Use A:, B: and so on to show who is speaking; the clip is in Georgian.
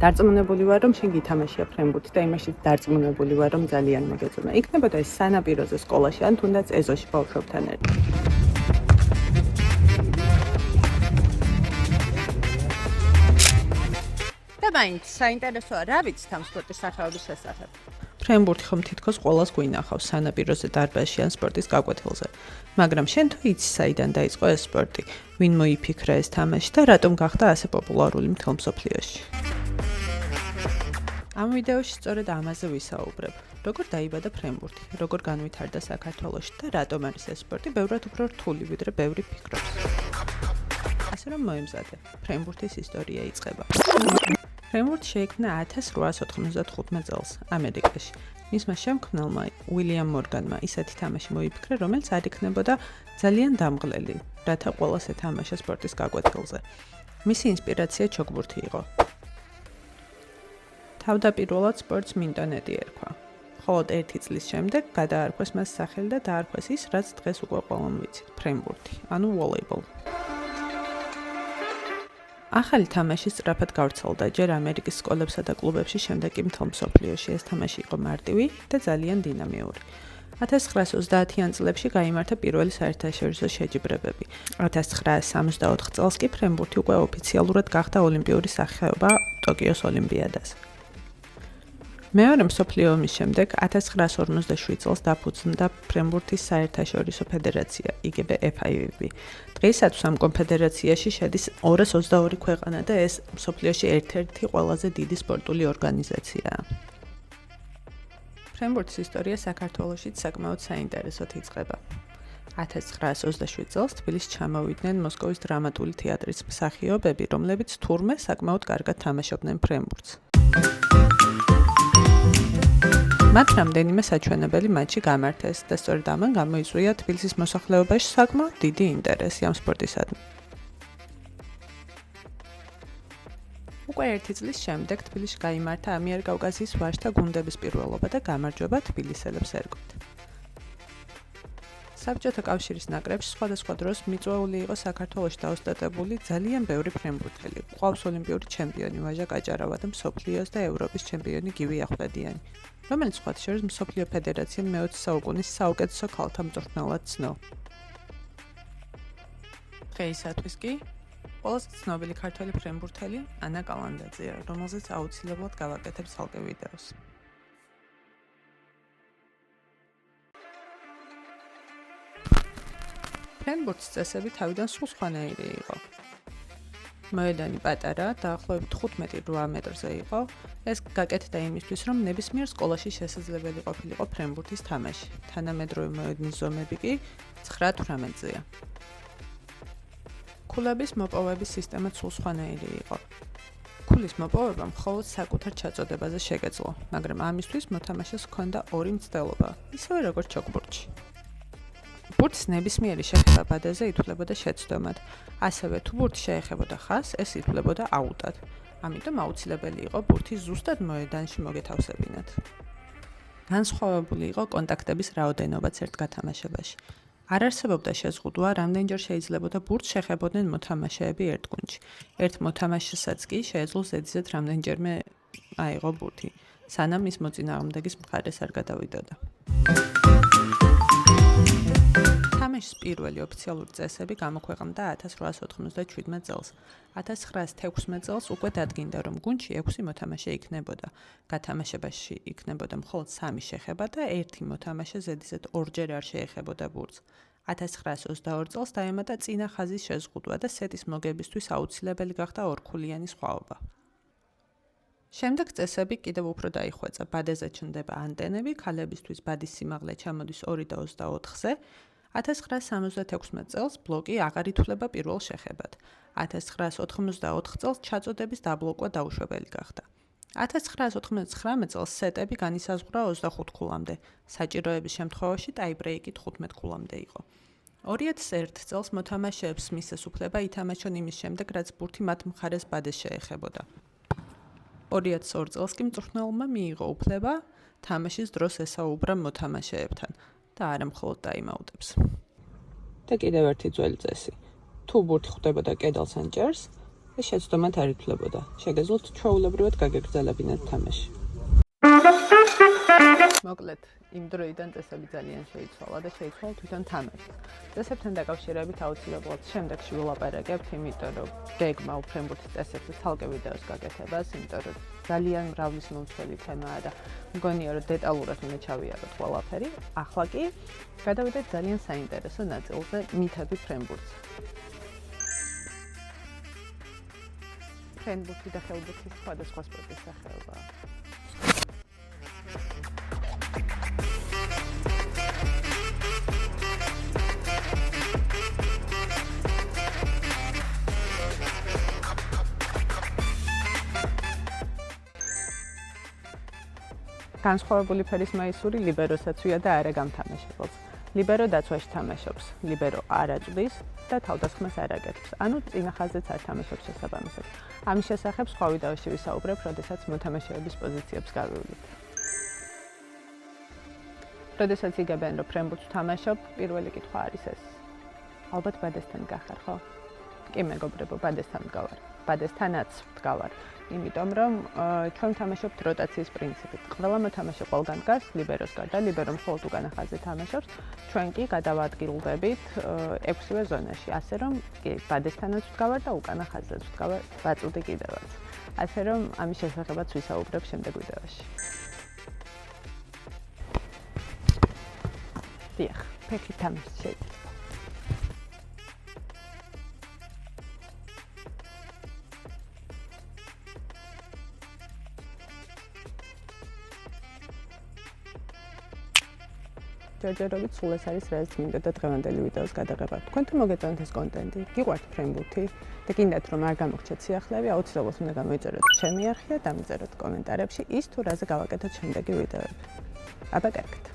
A: დარწმუნებული ვარ, რომ შენ გითამაშია ფრენბურთი და იმაშიც დარწმუნებული ვარ, რომ ძალიან მოგეწონა. იქნებოდა ეს სანაპიროზე სკოლაში ან თუნდაც ეზოში ბავშვებთან ერთად. და მაინც საინტერესოა, რა ვიცით ამ სპორტის სახეობის შესახებ? ფრენბურთი ხომ თითქოს ყველას გვინახავს სანაპიროზე, დარბაზში ან სპორტის გაკვეთილზე. მაგრამ შენ თუ იცი, საიდან დაიწყო ეს სპორტი, ვინ მოიფიქრა ეს თამაში და რატომ გახდა ასე პოპულარული მთელ მსოფლიოში? ამ ვიდეოში სწორედ ამაზე ვისაუბრებ. როგორ დაიბადა ფრენბურთი, როგორ განვითარდა საქართველოში და რატომ არის ეს სპორტი ბევრად უფრო რთული, ვიდრე ბევრი ფიქრობს. ასე რომ მოემზადე, ფრენბურთის ისტორია იწყება. ფრენბურთი შეიქმნა 1895 წელს ამერიკაში. მისმა შემქმნელმა უილიამ მორგანმა ისეთი თამაში მოიფიქრა, რომელიც არ იქნებოდა ძალიან დამღლელი, რათა ყველას ეთამაშა სპორტის გაკვეთილზე. მისი ინსპირაცია ჩოგბურთი იყო. თავდაპირველად სპორტს მინტონეტი ერქვა. მხოლოდ 1 წლის შემდეგ გადაარქვეს მას სახელი და დაარქვეს ის, რაც დღეს უკვე ყველამ ვიცით, ფრენბურთი, ანუ ვოლეიბოლი. ახალი თამაში სწრაფად გავრცელდა ჯერ ამერიკის სკოლებსა და კლუბებში, შემდეგ კი მთელ მსოფლიოში. ეს თამაში იყო მარტივი და ძალიან დინამიური. 1930-იან წლებში გაიმართა პირველი საერთაშორისო შეჯიბრებები. 1964 წელს კი ფრენბურთი უკვე ოფიციალურად გახდა ოლიმპიური სახეობა ტოკიოს ოლიმპიადაზე. მეორე მსოფლიო ომის შემდეგ 1957 წელს დაფუძნდა ფრენბურთის საერთაშორისო ფედერაცია, იგივე FIVB. დღეისათვის ამ კონფედერაციაში შედის 222 ქვეყანა და ეს მსოფლიოში ერთ-ერთი ყველაზე დიდი სპორტული ორგანიზაციაა. ფრენბურთის ისტორია საქართველოშიც საკმაოდ საინტერესოდ იწყება. 1927 წელს თბილისში ჩამოვიდნენ მოსკოვის დრამატული თეატრის მსახიობები, რომლებიც თურმე საკმაოდ კარგად თამაშობდნენ ფრენბურთს. მათ რამდენიმე საჩვენებელი მატჩი გამართეს და სწორედ ამან გამოიწვია თბილისის მოსახლეობაში საკმაოდ დიდი ინტერესი ამ სპორტისადმი. უკვე 1 წლის შემდეგ თბილისში გაიმართა ამიერკავკასიის ვაჟთა გუნდების პირველობა და გამარჯვება თბილისელებს ერკვით. საბჭოთა კავშირის ნაკრებში სხვადასხვა დროს მიწვეული იყო საქართველოში დაოსტატებული ძალიან ბევრი ფრენბურთელი. ყავს ოლიმპიური ჩემპიონი ვაჟა კაჭარავა და მსოფლიოს და ევროპის ჩემპიონი გივი ახვლედიანი, რომელიც სხვათა შორის მსოფლიო ფედერაციამ მე-20 საუკუნის საუკეთესო ქალთა მწვრთნელად ცნო. დღეისათვის კი ყველაზე ცნობილი ქართველი ფრენბურთელი ანა კალანდაძეა, რომელზეც აუცილებლად გავაკეთებ ცალკე ვიდეოს. ფრენბურთის წესები თავიდან სულ სხვანაირი იყო. მოედანი პატარა, დაახლოებით 15-8 მეტრზე იყო. ეს გაკეთდა იმისთვის, რომ ნებისმიერ სკოლაში შესაძლებელი ყოფილიყო ფრენბურთის თამაში. თანამედროვე მოედნის ზომები კი 9-18-ზეა. ქულების მოპოვების სისტემაც სულ სხვანაირი იყო. ქულის მოპოვება მხოლოდ საკუთარ ჩაწოდებაზე შეგეძლო, მაგრამ ამისთვის მოთამაშეს ჰქონდა ორი მცდელობა, ისევე როგორც ჩოგბურთში. ბურთის ნებისმიერი შეხება ბადეზე ითვლებოდა შეცდომად, ასევე თუ ბურთი შეეხებოდა ხაზს, ეს ითვლებოდა აუტად. ამიტომ აუცილებელი იყო ბურთი ზუსტად მოედანში მოგეთავსებინათ. განსხვავებული იყო კონტაქტების რაოდენობაც ერთ გათამაშებაში. არ არსებობდა შეზღუდვა, რამდენჯერ შეიძლებოდა ბურთს შეხებოდნენ მოთამაშეები ერთ გუნდში. ერთ მოთამაშესაც კი შეეძლო ზედიზედ რამდენჯერმე აიღო ბურთი, სანამ ის მოწინააღმდეგის მხარეს არ გადავიდოდა. თამაშის პირველი ოფიციალური წესები გამოქვეყნდა 1897 წელს. 1916 წელს უკვე დადგინდა, რომ გუნდში 6 მოთამაშე იქნებოდა. გათამაშებაში იქნებოდა მხოლოდ 3 შეხება და ერთი მოთამაშე ზედიზედ ორჯერ არ შეეხებოდა ბურთს. 1922 წელს დაემატა წინა ხაზის შეზღუდვა და სეტის მოგებისთვის აუცილებელი გახდა ორქულიანი სხვაობა. შემდეგ წესები კიდევ უფრო დაიხვეწა. ბადეზე ჩნდება ანტენები, ქალებისთვის ბადის სიმაღლე ჩამოდის 2 და 24-ზე. 1976 წელს ბლოკი აღარ ითვლება პირველ შეხებად. 1984 წელს ჩაწოდების დაბლოკვა დაუშვებელი გახდა. 1999 წელს სეტები განისაზღვრა 25 ქულამდე. საჭიროების შემთხვევაში ტაიბრეიკი 15 ქულამდე იყო. 2001 წელს მოთამაშეებს მისცეს უფლება ითამაშონ იმის შემდეგ, რაც ბურთი მათ მხარეს ბადეს შეეხებოდა. 2002 წელს კი მწვრთნელმა მიიღო უფლება თამაშის დროს ესაუბრა მოთამაშეებთან და არა მხოლოდ ტაიმაუტებს. და კიდევ ერთი ძველი წესი. თუ ბურთი ხვდებოდა კედელს ან ჭერს, ეს შეცდომად არ ითვლებოდა. შეგეძლოთ ჩვეულებრივად გაგეგრძელებინათ თამაში. მოკლედ, იმ დროიდან წესები ძალიან შეიცვალა და შეიცვალა თვითონ თამაში. წესებთან დაკავშირებით აუცილებლად შემდეგში ვილაპარაკებთ, იმიტომ რომ გეგმა უფრენბურთის წესებზე ცალკე ვიდეოს გაკეთებას, იმიტომ რომ ძალიან მრავალისმომცველი თემაა და მგონია რომ დეტალურად უნდა ჩავიაროთ ყველაფერი. ახლა კი გადავიდეთ ძალიან საინტერესო ნაწილზე, მითები ფრენბურთზე. ფრენბურთი და ხელბურთის სხვადასხვა სპორტის სახეობაა. განსხვავებული ფერის მაისური ლიბეროსაც-ვია და არა გამთამაშებელს. ლიბერო დაცვაში თამაშობს, ლიბერო არ აწვდის და თავდასხმას არ აკეთებს. ანუ წინა ხაზზეც არ თამაშობს შესაბამისად. ამის შესახებ სხვა ვიდეოში ვისაუბრებ, როდესაც მოთამაშეების პოზიციებს გავივლით. როდესაც იგებენ, რომ ფრენბურთს თამაშობ, პირველი კითხვა არის ეს. ალბათ ბადესთან გახარ, ხო? კი მეგობრებო, ბადესთან ვდგავარ. ბადესთანაც ვდგავარ. იმიტომ რომ ჩვენ თამაშობთ როტაციის პრინციპით. ყველა მოთამაშე ყველგან დგას, ლიბეროს გარდა, ლიბერო მხოლოდ უკანა ხაზზე თამაშობს. ჩვენ კი გადავადგილდებით 6-ვე ზონაში, ასე რომ ბადესთანაც ვდგავარ და უკანა ხაზზეც ვდგავარ, ვაწვდი კიდევაც. ასე რომ ამის შესახებაც ვისაუბრებ შემდეგ ვიდეოში. დიახ, ფეხით თამაში შეიძლება. ჯერჯერობით სულ ეს არის, რაც მინდა და დღევანდელი ვიდეოს გადაღება. თქვენთან მოგეწონათ ეს კონტენტი, გიყვართ ფრენბურთი და გინდათ რომ არ გამოგრჩეთ სიახლეები, აუცილებლად უნდა გამოიწეროთ ჩემი არხი და დამიწეროთ კომენტარებში ის თუ რაზე გავაკეთოთ შემდეგი ვიდეოები. აბა კარგად.